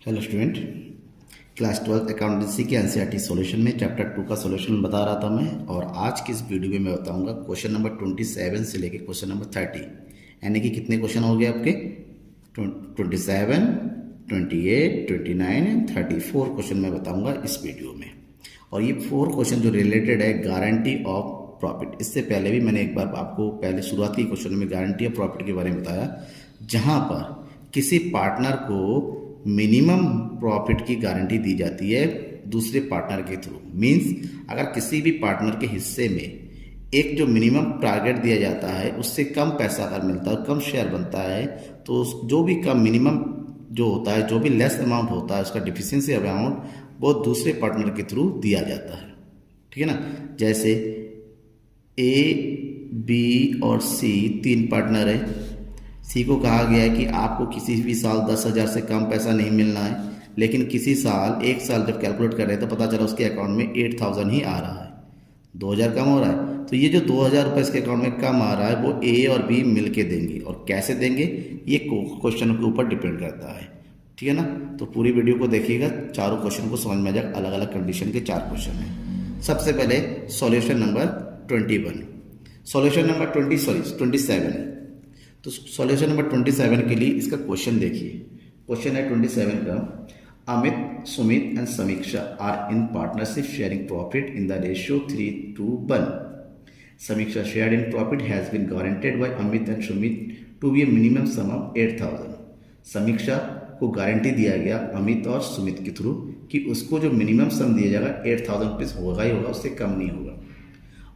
Hello student, class 12 accountancy के NCERT solution में chapter 2 का सॉल्यूशन बता रहा था मैं। और आज की इस वीडियो में मैं बताऊंगा क्वेश्चन नंबर 27 से लेके क्वेश्चन नंबर 30, यानी कि कितने क्वेश्चन हो गए आपके 27, 28, 29 एंड 34 क्वेश्चन मैं बताऊंगा इस वीडियो में। और ये 4 क्वेश्चन जो रिलेटेड है गारंटी ऑफ प्रॉफिट। इससे पहले भी मैंने एक बार आपको पहले शुरुआती क्वेश्चन में गारंटी ऑफ प्रॉफिट के बारे में बताया, जहाँ पर किसी पार्टनर को मिनिमम प्रॉफिट की गारंटी दी जाती है दूसरे पार्टनर के थ्रू। मींस अगर किसी भी पार्टनर के हिस्से में एक जो मिनिमम टारगेट दिया जाता है उससे कम पैसा अगर मिलता है, कम शेयर बनता है, तो जो भी कम मिनिमम जो होता है, जो भी लेस अमाउंट होता है, उसका डिफिशियंसी अमाउंट वो दूसरे पार्टनर के थ्रू दिया जाता है। ठीक है ना। जैसे ए, बी और सी 3 पार्टनर है। सी को कहा गया है कि आपको किसी भी साल 10,000 से कम पैसा नहीं मिलना है, लेकिन किसी साल एक साल जब कैलकुलेट कर रहे हैं तो पता चला उसके अकाउंट में 8,000 ही आ रहा है, 2,000 कम हो रहा है। तो ये जो 2,000 रुपये इसके अकाउंट में कम आ रहा है वो ए और बी मिल के देंगे। और कैसे देंगे ये क्वेश्चन के ऊपर डिपेंड करता है। ठीक है ना। तो पूरी वीडियो को देखिएगा, चारों क्वेश्चन को समझ में आ जाए। अलग अलग कंडीशन के 4 क्वेश्चन हैं। सबसे पहले सॉल्यूशन नंबर 21, सॉल्यूशन नंबर 27। तो सॉल्यूशन नंबर 27 के लिए इसका क्वेश्चन देखिए। क्वेश्चन है 27 का, Amit, Sumit and Samiksha are in partnership sharing profit in the ratio 3:1। Samiksha share in profit has been guaranteed by Amit and Sumit to be a minimum sum of 8,000। Samiksha को guarantee दिया गया अमित और सुमित के थ्रू कि उसको जो मिनिमम सम दिया जाएगा 8,000 रुपीज़ होगा ही होगा, उससे कम नहीं होगा।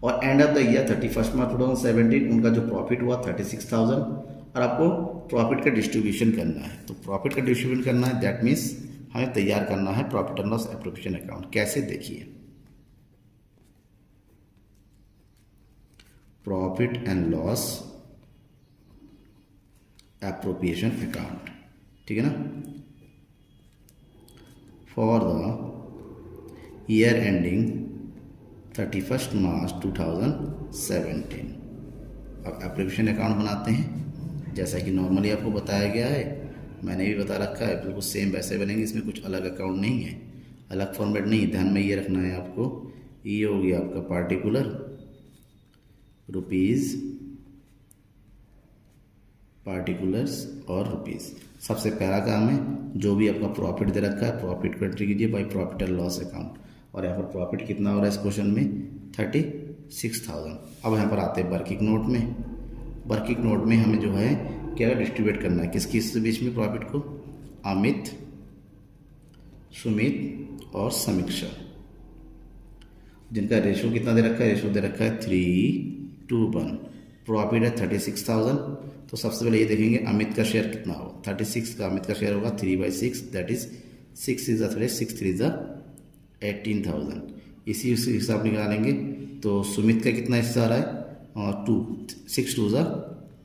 और एंड ऑफ द ईयर 31 मार्च 2017 उनका जो प्रॉफिट हुआ 36,000। और आपको प्रॉफिट का डिस्ट्रीब्यूशन करना है। तो प्रॉफिट का डिस्ट्रीब्यूशन करना है, दैट मीन्स हमें तैयार करना है profit and loss appropriation account. कैसे देखिए, profit and loss appropriation account. ठीक है ना। फॉर द ईयर एंडिंग 31 मार्च 2017 अब एप्लीकेशन अकाउंट बनाते हैं। जैसा कि नॉर्मली आपको बताया गया है, मैंने भी बता रखा है, बिल्कुल सेम वैसे बनेंगे। इसमें कुछ अलग अकाउंट नहीं है, अलग फॉर्मेट नहीं है। ध्यान में ये रखना है आपको। ये हो गया आपका पार्टिकुलर रुपीज़, पार्टिकुलर्स और रुपीज़। सबसे पहला काम है, जो भी आपका प्रॉफिट दे रखा है प्रॉफिट को एंट्री कीजिए by profit and loss account. और यहाँ पर प्रॉफिट कितना हो रहा है इस क्वेश्चन में 36,000। अब यहाँ पर आते हैं वर्किंग नोट में। वर्किंग नोट में हमें जो है क्या डिस्ट्रीब्यूट करना है, किस बीच में प्रॉफिट को, अमित, सुमित और समीक्षा, जिनका रेशो कितना दे रखा है, रेशो दे रखा है 3:1। प्रॉफिट है 36,000। तो सबसे पहले ये देखेंगे अमित का शेयर कितना हो, 36 का अमित का शेयर होगा 3/6, दैट इज 6 इज 6 3 इज 18,000। इसी हिसाब निकालेंगे। तो सुमित का कितना हिस्सा आ रहा है, 2, 6 2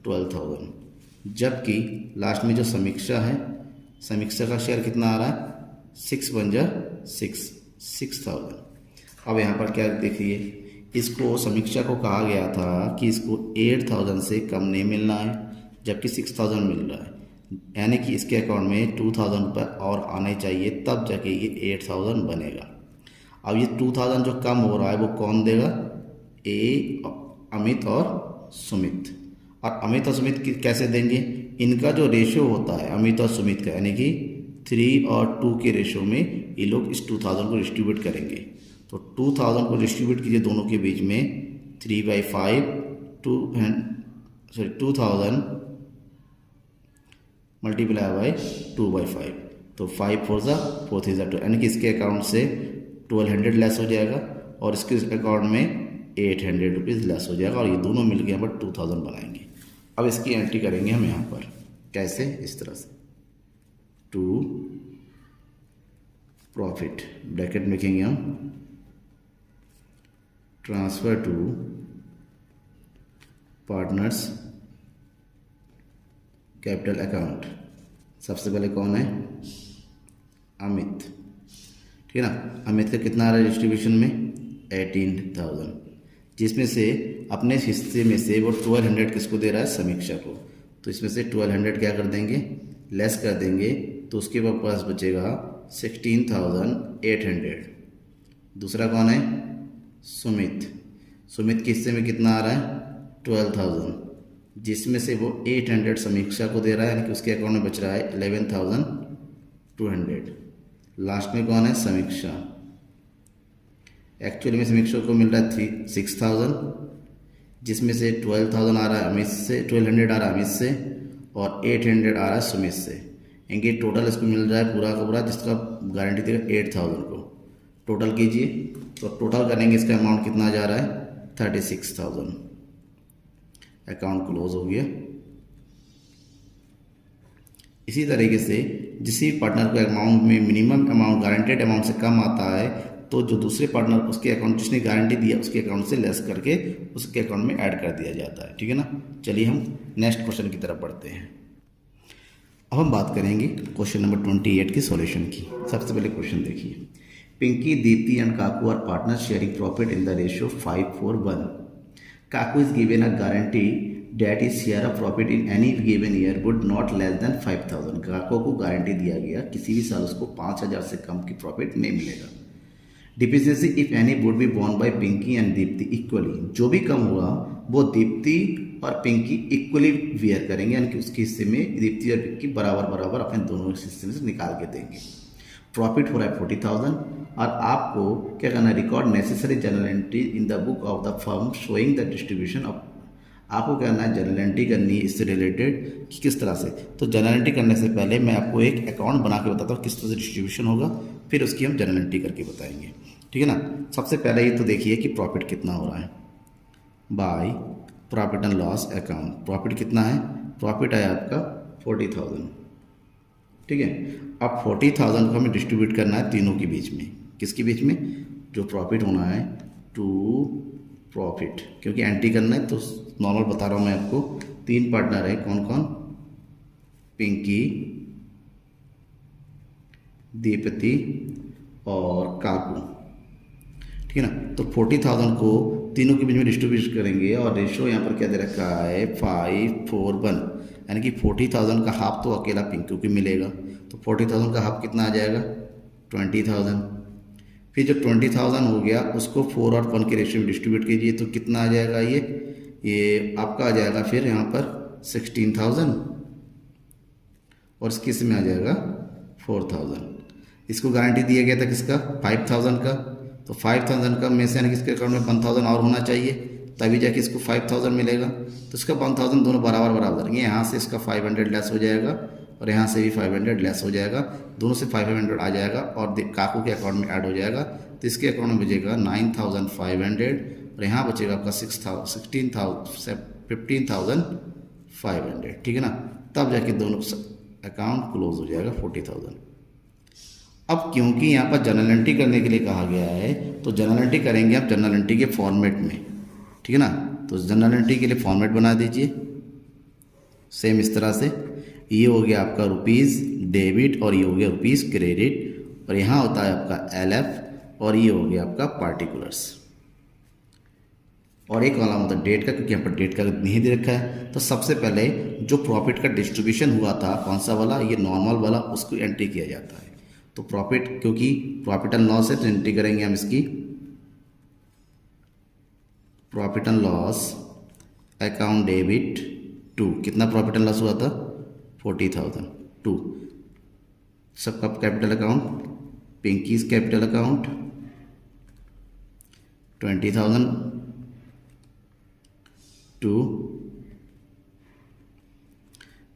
12,000। जबकि लास्ट में जो समीक्षा है, समीक्षा का शेयर कितना आ रहा है, 6 1 6,000। अब यहाँ पर क्या देखिए, इसको समीक्षा को कहा गया था कि इसको 8,000 से कम नहीं मिलना है, जबकि 6,000 मिल रहा है। यानी कि इसके अकाउंट में 2,000 रुपये और आने चाहिए, तब जाके ये 8,000 बनेगा। अब ये 2,000 जो कम हो रहा है वो कौन देगा, ए, अमित और सुमित। और अमित और सुमित कैसे देंगे, इनका जो रेशियो होता है अमित और सुमित का, यानी कि 3 और 2 के रेशियो में ये लोग इस 2,000 को डिस्ट्रीब्यूट करेंगे। तो 2,000 को डिस्ट्रीब्यूट कीजिए दोनों के बीच में 3/5, 2,000 मल्टीप्लाई बाई 2/5। तो 5 4 4 3 2, यानी कि इसके अकाउंट से 1,200 लेस हो जाएगा और इसके अकाउंट में 800 रुपीज़ लेस हो जाएगा। और ये दोनों मिलकर यहाँ पर 2,000 बनाएंगे। अब इसकी एंट्री करेंगे हम यहाँ पर, कैसे, इस तरह से, टू प्रॉफिट ब्रैकेट में लिखेंगे हम, transfer to partners capital account. सबसे पहले कौन है, अमित। ठीक है ना। अमित का कितना आ रहा है डिस्ट्रीब्यूशन में 18,000, जिसमें से अपने हिस्से में से वो 1,200 किसको दे रहा है, समीक्षा को। तो इसमें से 1,200 क्या कर देंगे, लेस कर देंगे तो उसके पास बचेगा 16,800। दूसरा कौन है? सुमित। सुमित के हिस्से में कितना आ रहा है? 12,000, जिसमें से वो 800 समीक्षा को दे रहा है, यानी कि उसके अकाउंट में बच रहा है 11,200। लास्ट में कौन है? समीक्षा। एक्चुअली में समीक्षा को मिल रहा है 6,000, जिसमें से 12,000 आ रहा है अमित से, 1200 आ रहा है अमित से, और 800 आ रहा है सुमित से। यानी टोटल इसको मिल रहा है पूरा का पूरा, जिसका गारंटी देगा 8,000 को। टोटल कीजिए, तो टोटल करेंगे इसका अमाउंट कितना जा रहा है? 36,000। अकाउंट क्लोज हो गया। इसी तरीके से जिस भी पार्टनर को अमाउंट में मिनिमम अमाउंट गारंटेड अमाउंट से कम आता है, तो जो दूसरे पार्टनर उसके अकाउंट जिसने गारंटी दिया उसके अकाउंट से लेस करके उसके अकाउंट में ऐड कर दिया जाता है। ठीक है ना। चलिए हम नेक्स्ट क्वेश्चन की तरफ बढ़ते हैं। अब हम बात करेंगे क्वेश्चन नंबर 28 की सॉल्यूशन की। सबसे पहले क्वेश्चन देखिए, Pinki, Dipti and Kaku are partner sharing profit in the ratio 5:1। Kaku is given a guarantee that his share of profit in any given year would not less than 5,000। काको को गारंटी दिया गया किसी भी साल उसको 5,000 से कम की प्रॉफिट नहीं मिलेगा। Deficiency if any would be borne by Pinki and Dipti equally. जो भी कम हुआ वो दीप्ति और पिंकी इक्वली वियर करेंगे, यानी कि उसके हिस्से में दीप्ति और पिंकी बराबर बराबर अपने दोनों हिस्से में से निकाल के देंगे। प्रॉफिट हो रहा है 40,000, और आपको क्या करना है? Record necessary journal entry in the book of the firm showing the distribution of. आपको क्या करना है? जर्नल एंट्री करनी है इससे रिलेटेड कि किस तरह से। तो जर्नल एंट्री करने से पहले मैं आपको एक अकाउंट बना के बताता हूँ किस तरह से डिस्ट्रीब्यूशन होगा, फिर उसकी हम जर्नल एंट्री करके बताएंगे। ठीक है ना। सबसे पहले ये तो देखिए कि प्रॉफिट कितना हो रहा है by profit and loss account. Profit कितना है? प्रॉफिट है आपका 40,000। ठीक है। अब 40,000 को हमें डिस्ट्रीब्यूट करना है तीनों के बीच में। किसके बीच में? जो प्रॉफिट होना है टू प्रॉफिट, क्योंकि एंट्री करना है तो नॉर्मल बता रहा हूँ मैं आपको। 3 पार्टनर है, कौन कौन? पिंकी, दीप्ति और काकू। ठीक है ना। तो 40,000 को तीनों के बीच में डिस्ट्रीब्यूट करेंगे, और रेशो यहाँ पर क्या दे रखा है? 5:1, यानी कि 40,000 का हाफ तो अकेला पिंकी को मिलेगा। तो 40,000 का हाफ कितना आ जाएगा? 20,000। फिर जब 20,000 हो गया उसको 4 और 1 के रेशियो में डिस्ट्रीब्यूट कीजिए, तो कितना आ जाएगा? ये आपका आ जाएगा फिर यहाँ पर 16,000, और इसके इसमें आ जाएगा 4,000। इसको गारंटी दिया गया था किसका? 5,000 का। तो 5,000 का में से यानी कि इसके अकाउंट में 1,000 और होना चाहिए, तभी जाके इसको 5,000 मिलेगा। तो इसका 1,000 दोनों बराबर बराबर करेंगे। यहाँ से इसका 500 लेस हो जाएगा, और यहाँ से भी 500 लेस हो जाएगा। दोनों से 500 आ जाएगा और काकू के अकाउंट में ऐड हो जाएगा। तो इसके अकाउंट में बचेगा 9,500, और यहाँ बचेगा आपका 15,500। ठीक है ना। तब जाके दोनों अकाउंट क्लोज हो जाएगा 40,000। अब क्योंकि यहाँ पर जर्नल एंट्री करने के लिए कहा गया है, तो जर्नल एंट्री करेंगे आप जर्नल एंट्री के फॉर्मेट में। ठीक है ना। तो जर्नल एंट्री के लिए फॉर्मेट बना दीजिए सेम इस तरह से। ये हो गया आपका रुपीज़ डेबिट, और ये हो गया रुपीज़ क्रेडिट, और यहाँ होता है आपका LF, और ये हो गया आपका पार्टिकुलर्स, और एक कॉलम होता है डेट का, क्योंकि यहाँ पर डेट का नहीं दे रखा है। तो सबसे पहले जो प्रॉफिट का डिस्ट्रीब्यूशन हुआ था, कौन सा वाला? ये नॉर्मल वाला, उसको एंट्री किया जाता है। तो प्रॉफिट, क्योंकि प्रॉफिट एंड लॉस है तो एंट्री करेंगे हम इसकी profit and loss account debit to. कितना प्रॉफिट एंड लॉस हुआ था? 40,000 टू सबका capital account, Pinki's capital account 20,000 to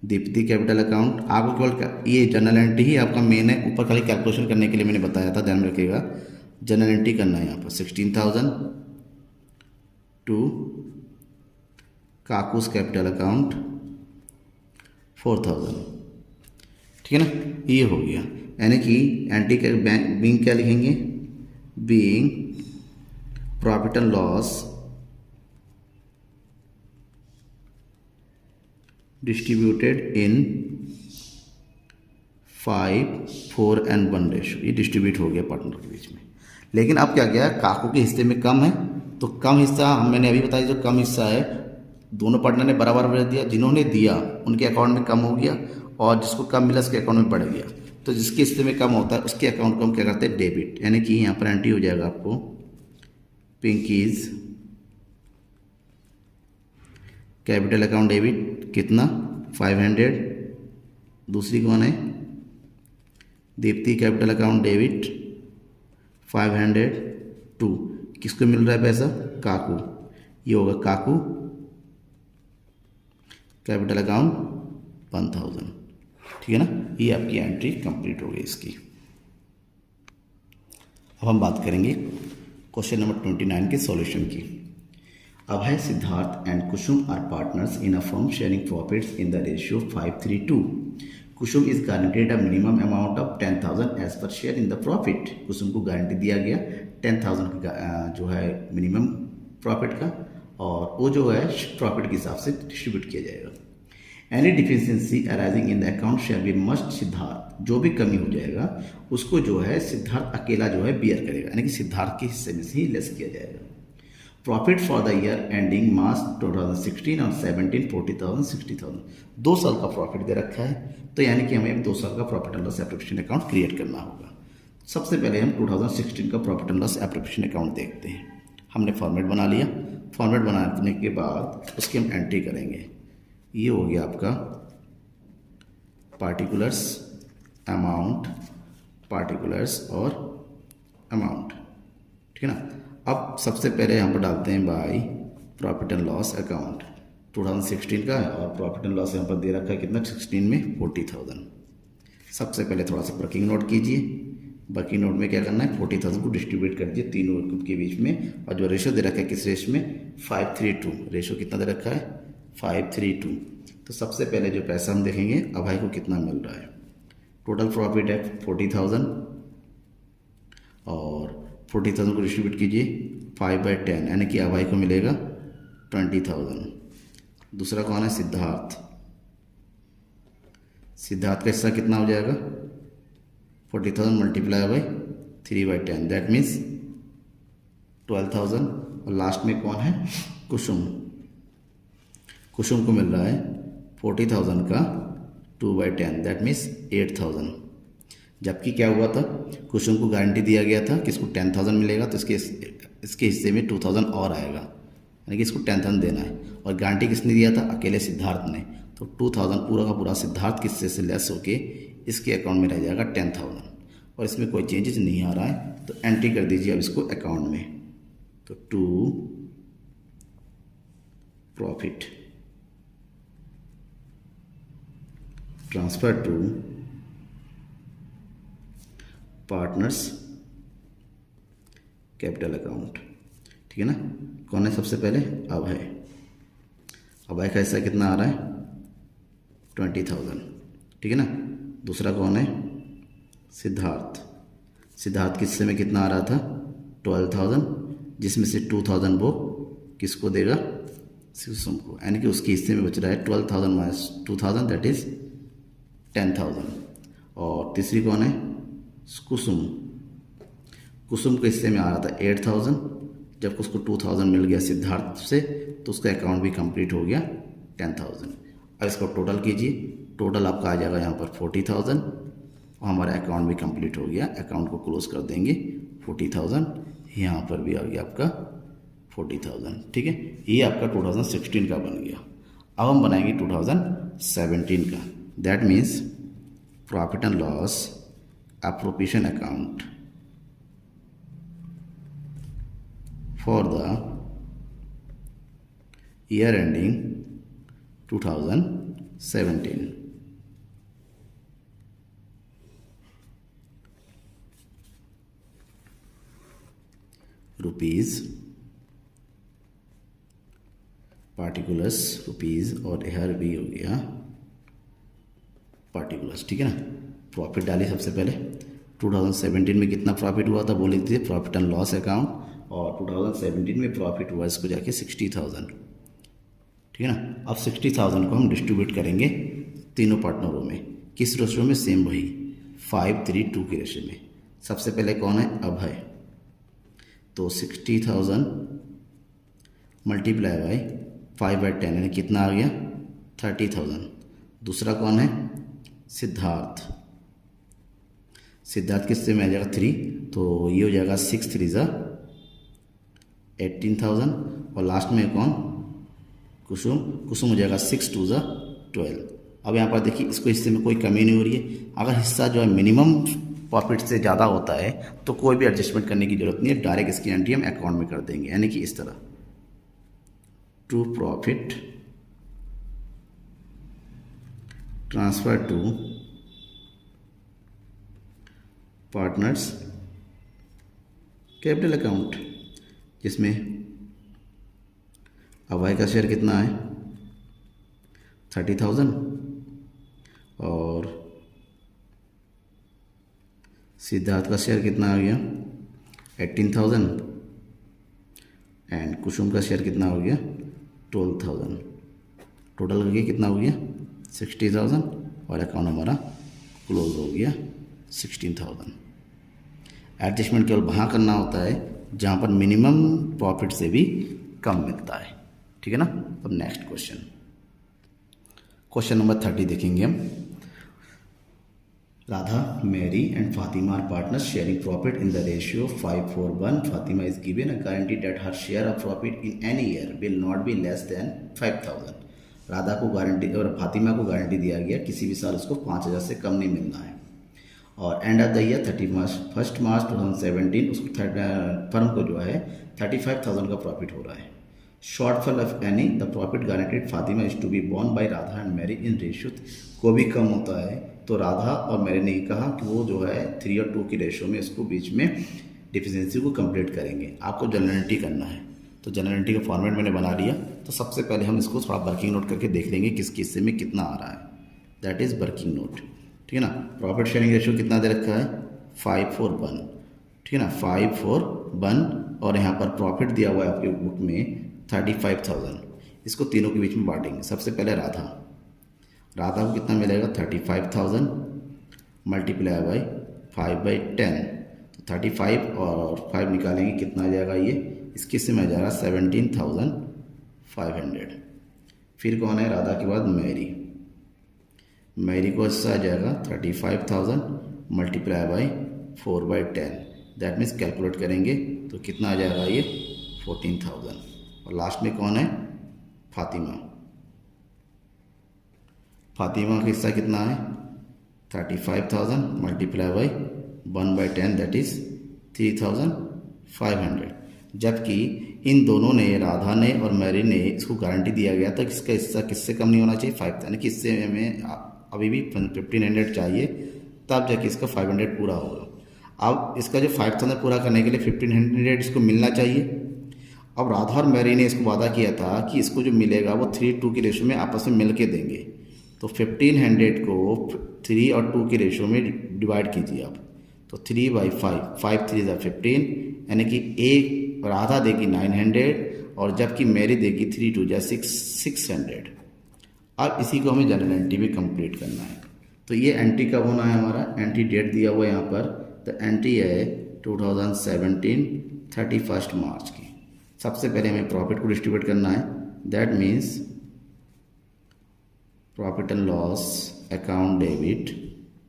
Dipti capital account. आपको केवल ये जर्नल एंट्री ही आपका मेन है, ऊपर खाली कैलकुलेशन करने के लिए मैंने बताया था, ध्यान में रखिएगा। जर्नल एंट्री करना है यहाँ पर 16,000 टू काकूस कैपिटल अकाउंट 4,000। ठीक है ना। ये हो गया, यानी कि एंट्री का बीइंग क्या लिखेंगे? Being profit and loss distributed in 5, 4 and 1 ratio. ये डिस्ट्रीब्यूट हो गया पार्टनर के बीच में। लेकिन अब क्या गया? काकू के हिस्से में कम है, तो कम हिस्सा मैंने अभी बताया, जो कम हिस्सा है दोनों पार्टनर ने बराबर दिया। जिन्होंने दिया उनके अकाउंट में कम हो गया, और जिसको कम मिला उसके अकाउंट में बढ़ गया, तो जिसके हिस्से में कम होता है उसके अकाउंट को हम क्या करते हैं, डेबिट। यानी कि यहाँ पर एंट्री हो जाएगा आपको पिंकीज कैपिटल अकाउंट डेबिट, कितना 500। दूसरी कौन है, दीप्ति कैपिटल अकाउंट डेबिट 502। किसको मिल रहा है पैसा, काकू, ये होगा काकू कैपिटल अकाउंट 1000। ठीक है ना, ये आपकी एंट्री कंप्लीट हो गई इसकी। अब हम बात करेंगे क्वेश्चन नंबर 29 के सॉल्यूशन की। Abhay, Siddharth and Kusum are partners in a firm sharing profits in the ratio 5:3:2। Kusum is guaranteed a minimum amount of 10,000 as per share in the profit. Kusum को गारंटी दिया गया 10,000 का जो है मिनिमम प्रॉफिट का, और वो जो है प्रॉफिट के हिसाब से डिस्ट्रीब्यूट किया जाएगा। Any deficiency arising in the account share be must Siddharth. जो भी कमी हो जाएगा उसको जो है सिद्धार्थ अकेला जो है बियर करेगा, यानी कि सिद्धार्थ के हिस्से में से ही लेस किया जाएगा। Profit for the year ending मार्च 2016 और 17 40,000 60,000। 2 साल का प्रॉफिट दे रखा है, तो यानी कि हमें 2 साल का profit and loss appropriation account create करना होगा। सबसे पहले हम 2016 का profit and loss appropriation account देखते हैं। हमने फॉर्मेट बना लिया। फॉर्मेट बनाने के बाद उसकी हम एंट्री करेंगे। ये हो गया आपका पार्टिकुलर्स, अमाउंट, पार्टिकुलर्स और अमाउंट। ठीक है ना। अब सबसे पहले यहाँ पर डालते हैं by profit and loss account 2016 का है, और प्रॉफिट एंड लॉस यहाँ पर दे रखा है कितना 16 में 40,000। सबसे पहले थोड़ा सा वर्किंग नोट कीजिए। वर्किंग नोट में क्या करना है, 40,000 को डिस्ट्रीब्यूट कर दीजिए तीनों के बीच में, और जो रेशो दे रखा है किस रेशो में 5:3:2। रेशो कितना दे रखा है 5:3:2। तो सबसे पहले जो पैसा हम देखेंगे अभय को कितना मिल रहा है। टोटल प्रॉफिट है 40,000, और 40,000 को डिस्ट्रीब्यूट कीजिए 5/10, यानी कि अभय को मिलेगा 20,000। दूसरा कौन है, सिद्धार्थ। सिद्धार्थ का हिस्सा कितना हो जाएगा 40,000 मल्टीप्लाई बाई 3/10, दैट मीन्स 12,000। और लास्ट में कौन है, कुसुम। कुसुम को मिल रहा है 40,000 का 2/10, दैट मीन्स 8,000। जबकि क्या हुआ था, कुसुम को गारंटी दिया गया था कि इसको 10,000 मिलेगा, तो इसके हिस्से में 2,000 और आएगा, यानी कि इसको 10,000 देना है। और गारंटी किसने दिया था, अकेले सिद्धार्थ ने। तो 2,000 पूरा का पूरा सिद्धार्थ के हिस्से से लेस होके इसके अकाउंट में रह जाएगा 10,000, और इसमें कोई चेंजेस नहीं आ रहा है। तो एंट्री कर दीजिए अब इसको अकाउंट में। तो to profit, transfer to partners capital account. ठीक है ना। कौन है सबसे पहले, अभय। अभय का हिस्सा कितना आ रहा है 20,000। ठीक है ना। दूसरा कौन है, सिद्धार्थ। सिद्धार्थ के हिस्से में कितना आ रहा था 12,000, जिसमें से 2,000 वो किसको देगा, कुसुम को, यानी कि उसके हिस्से में बच रहा है 12,000 माइनस 2,000, दैट इज 10,000। और तीसरी कौन है, कुसुम। कुसुम के हिस्से में आ रहा था 8,000, जब उसको 2,000 मिल गया सिद्धार्थ से, तो उसका अकाउंट भी कंप्लीट हो गया 10,000। अब इसको टोटल कीजिए। टोटल आपका आ जाएगा यहाँ पर 40,000, और हमारा अकाउंट भी कंप्लीट हो गया। अकाउंट को क्लोज कर देंगे 40,000, यहाँ पर भी आ गया आपका 40,000। ठीक है, ये आपका 2016 का बन गया। अब हम बनाएंगे 2017 का, that means profit and loss appropriation account for the year ending 2017. Rupees, particulars rupees, और यहाँ भी हो गया पार्टिकुलर्स। ठीक है ना। प्रॉफिट डालिए सबसे पहले। 2017 में कितना प्रॉफिट हुआ था वो लिख दीजिए, प्रॉफिट एंड लॉस अकाउंट, और 2017 में प्रॉफिट हुआ इसको जाके 60,000। ठीक है ना। अब 60,000 को हम डिस्ट्रीब्यूट करेंगे तीनों पार्टनरों में। किस रेशो में, सेम वही 5:3:2 के रेशो में। सबसे पहले कौन है, अभय। तो 60,000 मल्टीप्लाई बाई 5/10, यानी कितना आ गया 30,000। दूसरा कौन है, सिद्धार्थ, सिद्धार्थ किससे में आ जाएगा 3, तो ये हो जाएगा 6 3 ज़ा 18,000 और लास्ट में कौन, कुसुम, कुसुम हो जाएगा 6 2 ज़ा 12। अब यहाँ पर देखिए इसको हिस्से में कोई कमी नहीं हो रही है। अगर हिस्सा जो है मिनिमम प्रॉफिट से ज़्यादा होता है तो कोई भी एडजस्टमेंट करने की जरूरत नहीं है, डायरेक्ट इसकी एंट्री हम अकाउंट में कर देंगे, यानी कि इस तरह to profit transfer to partners capital account, जिसमें अभय का शेयर कितना है 30,000 और सिद्धार्थ का शेयर कितना आ गया 18,000 एंड कुसुम का शेयर कितना हो गया 12,000, टोटल करके कितना हो गया 60,000 और अकाउंट हमारा क्लोज हो गया 16,000। एडजस्टमेंट केवल वहाँ करना होता है जहाँ पर मिनिमम प्रॉफिट से भी कम मिलता है, ठीक है ना। अब नेक्स्ट क्वेश्चन नंबर 30 देखेंगे हम। Radha, Mary and Fatima are partners sharing profit in the ratio 5:1. Fatima is given a guarantee that her share of profit in any year will not be less than 5,000. Radha को guarantee और फातिमा को guarantee दिया गया किसी भी साल उसको 5,000 से कम नहीं मिलना है और एंड ऑफ द ईयर 1 मार्च 2017 उसको फर्म को जो है 35,000 का प्रॉफिट हो रहा है। Shortfall of any the profit guaranteed Fatima is to be borne by Radha and Mary in ratio, को भी कम होता है तो राधा और मैरी ने कहा कि वो जो है 3 और 2 की रेशियो में इसको बीच में डिफिशिएंसी को कंप्लीट करेंगे। आपको जनरलिटी करना है तो जनरलिटी का फॉर्मेट मैंने बना लिया। तो सबसे पहले हम इसको थोड़ा वर्किंग नोट करके देख लेंगे किस हिस्से में कितना आ रहा है, दैट इज़ वर्किंग नोट, ठीक है ना। प्रॉफिट शेयरिंग रेशियो कितना दे रखा है 5:1, ठीक है ना 5:1 और यहाँ पर प्रॉफिट दिया हुआ है आपके बुक में 35,000। इसको तीनों के बीच में बांटेंगे। सबसे पहले राधा को कितना मिलेगा 35,000 मल्टीप्लाई बाई 5/10, तो 35 और 5 निकालेंगे कितना आ जाएगा ये, इसके हिस्से में आ जाएगा 17,500। फिर कौन है राधा के बाद मैरी को हिस्सा आ जाएगा 35,000 multiply by 4/10, that means calculate करेंगे तो कितना आ जाएगा ये 14,000। और लास्ट में कौन है फातिमा का हिस्सा कितना है 35,000 मल्टीप्लाई बाई 1/10 दैट इज 3,500। जबकि इन दोनों ने, राधा ने और मैरी ने, इसको गारंटी दिया गया था कि इसका हिस्सा किससे कम नहीं होना चाहिए 5, यानी कि इससे हमें अभी भी 1,500 चाहिए तब जाके इसका 500 पूरा होगा। अब इसका जो 5,000 पूरा करने के लिए 1,500 इसको मिलना चाहिए। अब राधा और मैरी ने इसको वादा किया था कि इसको जो मिलेगा वो 3:2 की रेशो में आपस में मिल के देंगे। तो 1,500 को 3 और 2 की रेशो में डिवाइड कीजिए आप, तो 3/5, 5 3 15, यानी कि एक राधा देगी 900 और जबकि मैरी देगी 3 2 600। अब इसी को हमें जनरल एंट्री भी कंप्लीट करना है। तो ये एंट्री कब होना है हमारा, एंट्री डेट दिया हुआ है यहाँ पर, तो एंट्री है 2017 31 मार्च की। सबसे पहले हमें प्रॉफिट को डिस्ट्रीब्यूट करना है, that means profit and loss account debit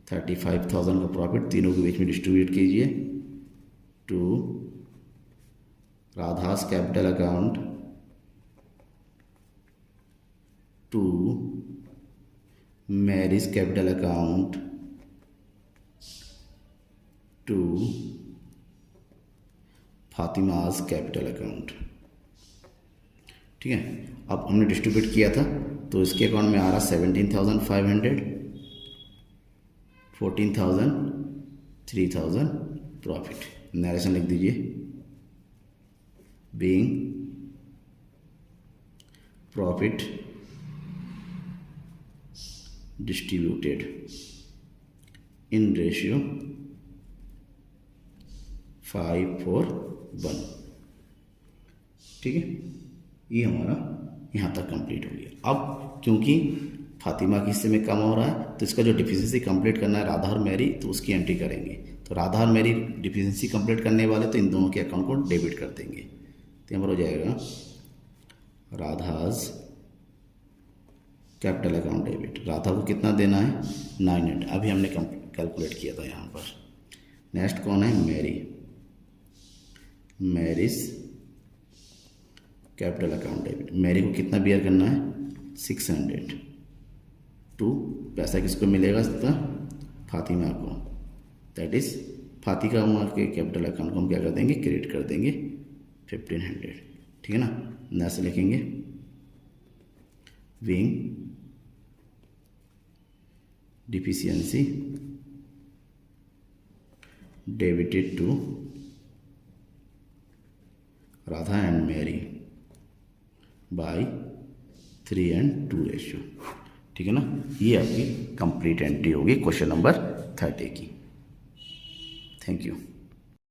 35,000 का प्रॉफिट तीनों के बीच में डिस्ट्रीब्यूट कीजिए to Radha's capital account, to Mary's capital account, to Fatima's capital account, ठीक है। अब हमने डिस्ट्रीब्यूट किया था तो इसके अकाउंट में आ रहा 17,500, 14,000, 3,000 प्रॉफिट। नरेशन लिख दीजिए, being profit distributed in ratio 5:1, ठीक है। ये हमारा यहाँ तक कंप्लीट हो गया। अब क्योंकि फातिमा के हिस्से में कम हो रहा है तो इसका जो डिफिशिएंसी कंप्लीट करना है राधा और मैरी, तो उसकी एंट्री करेंगे। तो राधा और मैरी डिफिशिएंसी कंप्लीट करने वाले तो इन दोनों के अकाउंट को डेबिट कर देंगे। तो यहाँ पर हो जाएगा Radha's capital account debit. Radha को कितना देना है 900, अभी हमने कैलकुलेट किया था यहाँ पर। नेक्स्ट कौन है Mary, Mary's capital account debit. Mary को कितना बियर करना है 600 टू, पैसा किसको मिलेगा इसका फातिमा को, दैट इज फातिमा के कैपिटल अकाउंट को हम क्या कर देंगे क्रेडिट कर देंगे 1500, ठीक है ना। नेक्स्ट लिखेंगे being deficiency debited to Radha and Mary by 3 and 2 ratio, ठीक है ना। ये आपकी कंप्लीट एंट्री होगी क्वेश्चन नंबर 30 की। Thank you.